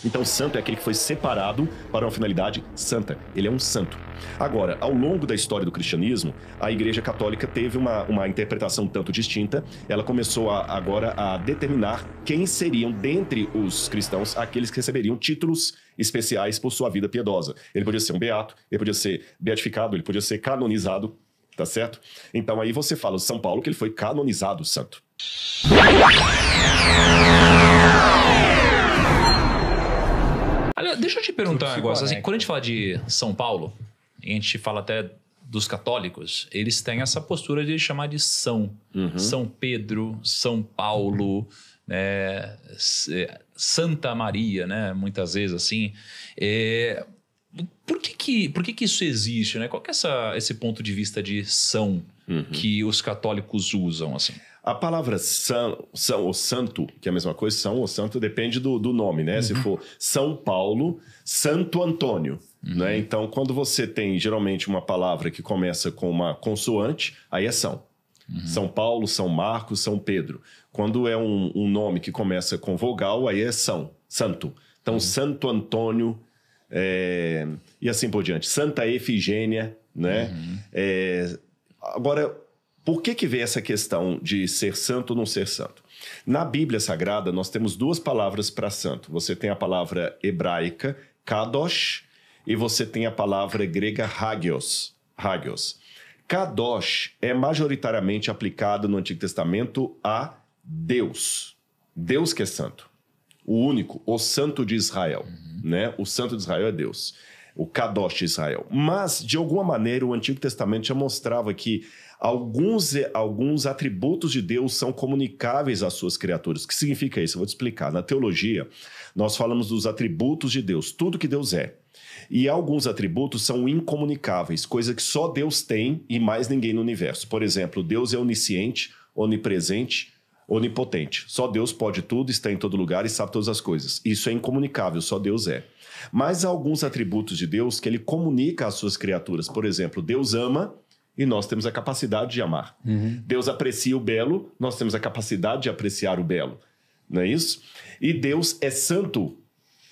Então, santo é aquele que foi separado para uma finalidade santa. Ele é um santo. Agora, ao longo da história do cristianismo, a Igreja Católica teve uma interpretação tanto distinta. Ela começou agora a determinar quem seriam, dentre os cristãos, aqueles que receberiam títulos especiais por sua vida piedosa. Ele podia ser um beato, ele podia ser beatificado, ele podia ser canonizado, tá certo? Então, aí você fala de São Paulo que ele foi canonizado santo. Olha, deixa eu te perguntar um negócio. Assim, quando a gente fala de São Paulo, e a gente fala até dos católicos, eles têm essa postura de chamar de São. São Pedro, São Paulo, né, Santa Maria, né? Muitas vezes assim. Por que isso existe, né? Qual que é esse ponto de vista de São que os católicos usam, assim? A palavra são ou santo, que é a mesma coisa, são ou santo, depende do nome, né? Se for São Paulo, Santo Antônio, né? Então, quando você tem, geralmente, uma palavra que começa com uma consoante, aí é São. São Paulo, São Marcos, São Pedro. Quando é um nome que começa com vogal, aí é santo. Então, Santo Antônio, e assim por diante. Santa Efigênia, né? Agora, por que vem essa questão de ser santo ou não ser santo? Na Bíblia Sagrada, nós temos duas palavras para santo. Você tem a palavra hebraica, kadosh, e você tem a palavra grega hagios. Kadosh é majoritariamente aplicado no Antigo Testamento a Deus. Deus que é santo. O único, o santo de Israel. Né? O santo de Israel é Deus. O kadosh de Israel. Mas, de alguma maneira, o Antigo Testamento já mostrava que alguns atributos de Deus são comunicáveis às suas criaturas. O que significa isso? Eu vou te explicar. Na teologia, nós falamos dos atributos de Deus, tudo que Deus é. E alguns atributos são incomunicáveis, coisa que só Deus tem e mais ninguém no universo. Por exemplo, Deus é onisciente, onipresente, onipotente. Só Deus pode tudo, está em todo lugar e sabe todas as coisas. Isso é incomunicável, só Deus é. Mas há alguns atributos de Deus que ele comunica às suas criaturas. Por exemplo, Deus ama e nós temos a capacidade de amar. Deus aprecia o belo, nós temos a capacidade de apreciar o belo. Não é isso? E Deus é santo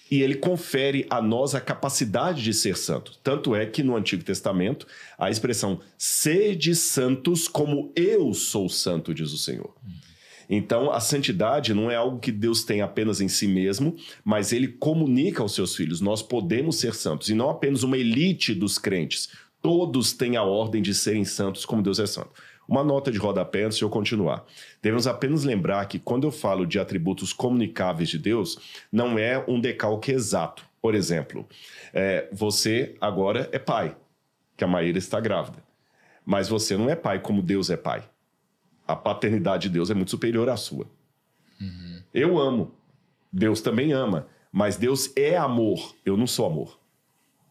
e ele confere a nós a capacidade de ser santo. Tanto é que no Antigo Testamento, a expressão sede santos como eu sou santo, diz o Senhor. Então, a santidade não é algo que Deus tem apenas em si mesmo, mas ele comunica aos seus filhos. Nós podemos ser santos, e não apenas uma elite dos crentes. Todos têm a ordem de serem santos como Deus é santo. Uma nota de rodapé antes de eu continuar. Devemos apenas lembrar que quando eu falo de atributos comunicáveis de Deus, não é um decalque exato. Por exemplo, você agora é pai, que a Maíra está grávida. Mas você não é pai como Deus é pai. A paternidade de Deus é muito superior à sua. Eu amo. Deus também ama. Mas Deus é amor. Eu não sou amor.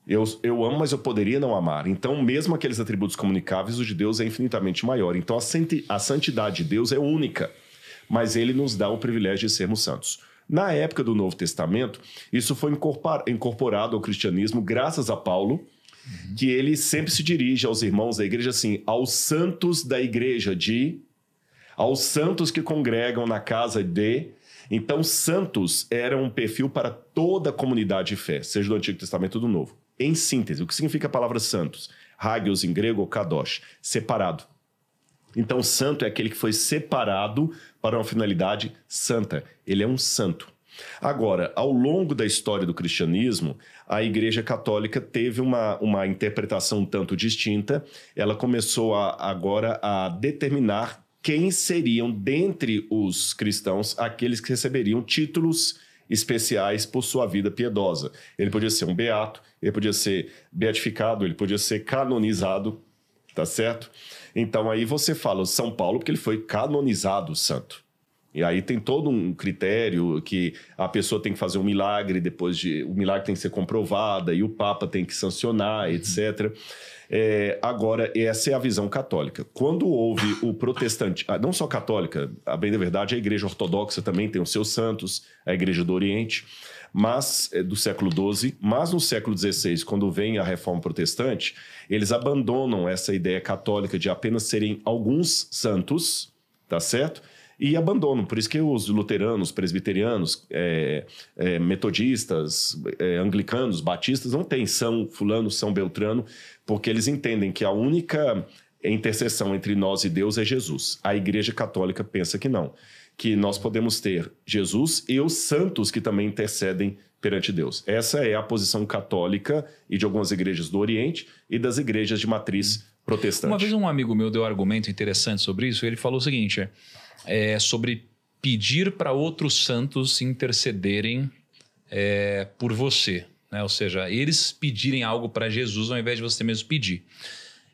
Eu amo, mas eu poderia não amar. Então, mesmo aqueles atributos comunicáveis, o de Deus é infinitamente maior. Então, a santidade de Deus é única. Mas ele nos dá o privilégio de sermos santos. Na época do Novo Testamento, isso foi incorporado ao cristianismo graças a Paulo, que ele sempre se dirige aos irmãos da igreja assim, aos santos da igreja aos santos que congregam na casa de... Então, santos eram um perfil para toda a comunidade de fé, seja do Antigo Testamento ou do Novo. Em síntese, o que significa a palavra santos? Hagios em grego ou kadosh, separado. Então, santo é aquele que foi separado para uma finalidade santa. Ele é um santo. Agora, ao longo da história do cristianismo, a Igreja Católica teve uma interpretação um tanto distinta. Ela começou agora a determinar quem seriam, dentre os cristãos, aqueles que receberiam títulos especiais por sua vida piedosa. Ele podia ser um beato, ele podia ser beatificado, ele podia ser canonizado, tá certo? Então aí você fala São Paulo porque ele foi canonizado santo. E aí tem todo um critério que a pessoa tem que fazer um milagre, o milagre tem que ser comprovado, e o Papa tem que sancionar, etc. Agora, essa é a visão católica. Quando houve o protestante, não só católica, a bem da verdade, a Igreja Ortodoxa também tem os seus santos, a Igreja do Oriente, mas do século XII, mas no século XVI, quando vem a Reforma Protestante, eles abandonam essa ideia católica de apenas serem alguns santos, tá certo? e abandonam. Por isso que os luteranos, presbiterianos, metodistas, anglicanos, batistas não têm São Fulano, São Beltrano, porque eles entendem que a única intercessão entre nós e Deus é Jesus. A Igreja Católica pensa que não, que nós podemos ter Jesus e os santos que também intercedem perante Deus. Essa é a posição católica e de algumas igrejas do Oriente e das igrejas de matriz protestante. Uma vez um amigo meu deu um argumento interessante sobre isso. Ele falou o seguinte, sobre pedir para outros santos intercederem por você, né? Ou seja, eles pedirem algo para Jesus ao invés de você mesmo pedir.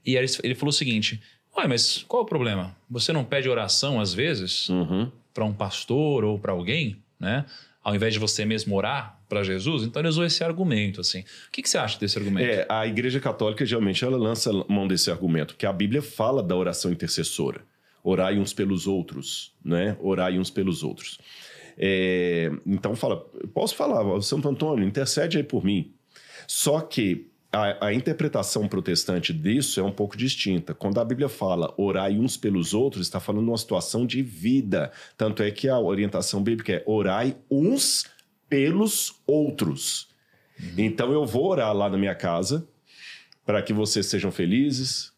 E aí ele falou o seguinte, mas qual é o problema? Você não pede oração às vezes para um pastor ou para alguém, né? Ao invés de você mesmo orar para Jesus? Então ele usou esse argumento, assim. O que você acha desse argumento? A Igreja Católica, geralmente, ela lança mão desse argumento, porque a Bíblia fala da oração intercessora. Orai uns pelos outros, né? Orai uns pelos outros. Então fala, posso falar, Santo Antônio, intercede aí por mim. Só que a interpretação protestante disso é um pouco distinta. Quando a Bíblia fala orai uns pelos outros, está falando de uma situação de vida. Tanto é que a orientação bíblica é orai uns pelos outros. Então eu vou orar lá na minha casa para que vocês sejam felizes,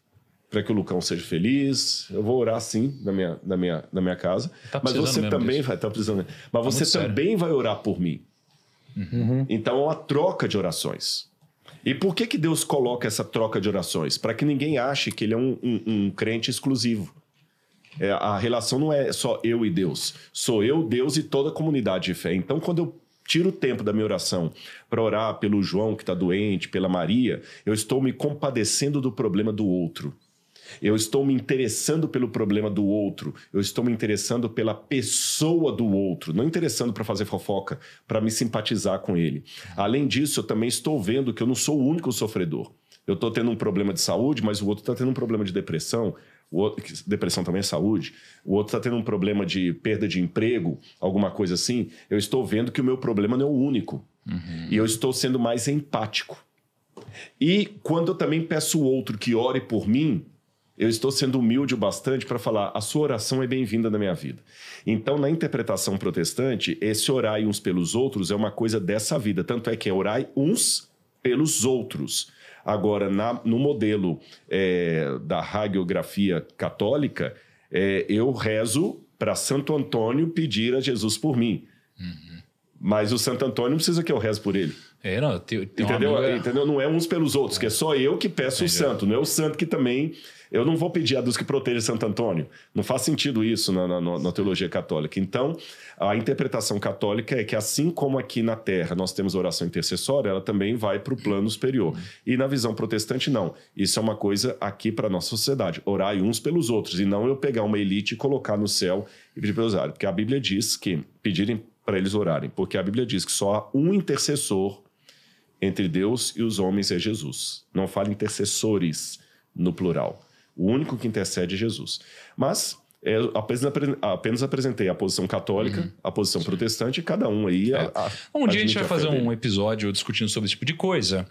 para que o Lucão seja feliz. Eu vou orar sim na minha casa. Mas você também vai estar precisando. Mas você também vai orar por mim. Então é uma troca de orações. E por que Deus coloca essa troca de orações? Para que ninguém ache que ele é um crente exclusivo. A relação não é só eu e Deus. Sou eu, Deus e toda a comunidade de fé. Então, quando eu tiro o tempo da minha oração para orar pelo João que está doente, pela Maria, eu estou me compadecendo do problema do outro. Eu estou me interessando pelo problema do outro. Eu estou me interessando pela pessoa do outro. Não interessando para fazer fofoca, para me simpatizar com ele. Além disso, eu também estou vendo que eu não sou o único sofredor. Eu estou tendo um problema de saúde, mas o outro está tendo um problema de depressão. Depressão também é saúde. O outro está tendo um problema de perda de emprego, alguma coisa assim. Eu estou vendo que o meu problema não é o único. E eu estou sendo mais empático. E quando eu também peço o outro que ore por mim, eu estou sendo humilde o bastante para falar, a sua oração é bem-vinda na minha vida. Então, na interpretação protestante, esse orai uns pelos outros é uma coisa dessa vida. Tanto é que é orai uns pelos outros. Agora, no modelo da hagiografia católica, eu rezo para Santo Antônio pedir a Jesus por mim. Mas o Santo Antônio não precisa que eu reze por ele. Entendeu? Não é uns pelos outros, que é só eu que peço o santo. Não é o santo que também... Eu não vou pedir a Deus que proteja Santo Antônio. Não faz sentido isso na teologia católica. Então, a interpretação católica é que assim como aqui na Terra nós temos oração intercessória, ela também vai para o plano superior. E na visão protestante, não. Isso é uma coisa aqui para a nossa sociedade. Orai uns pelos outros. E não eu pegar uma elite e colocar no céu e pedir para eles orarem. Porque a Bíblia diz que pedirem para eles orarem. Porque a Bíblia diz que só há um intercessor entre Deus e os homens é Jesus. Não fala intercessores no plural. O único que intercede é Jesus. Mas apenas apresentei a posição católica, a posição protestante, e cada um aí... Um dia a gente vai fazer um episódio discutindo sobre esse tipo de coisa.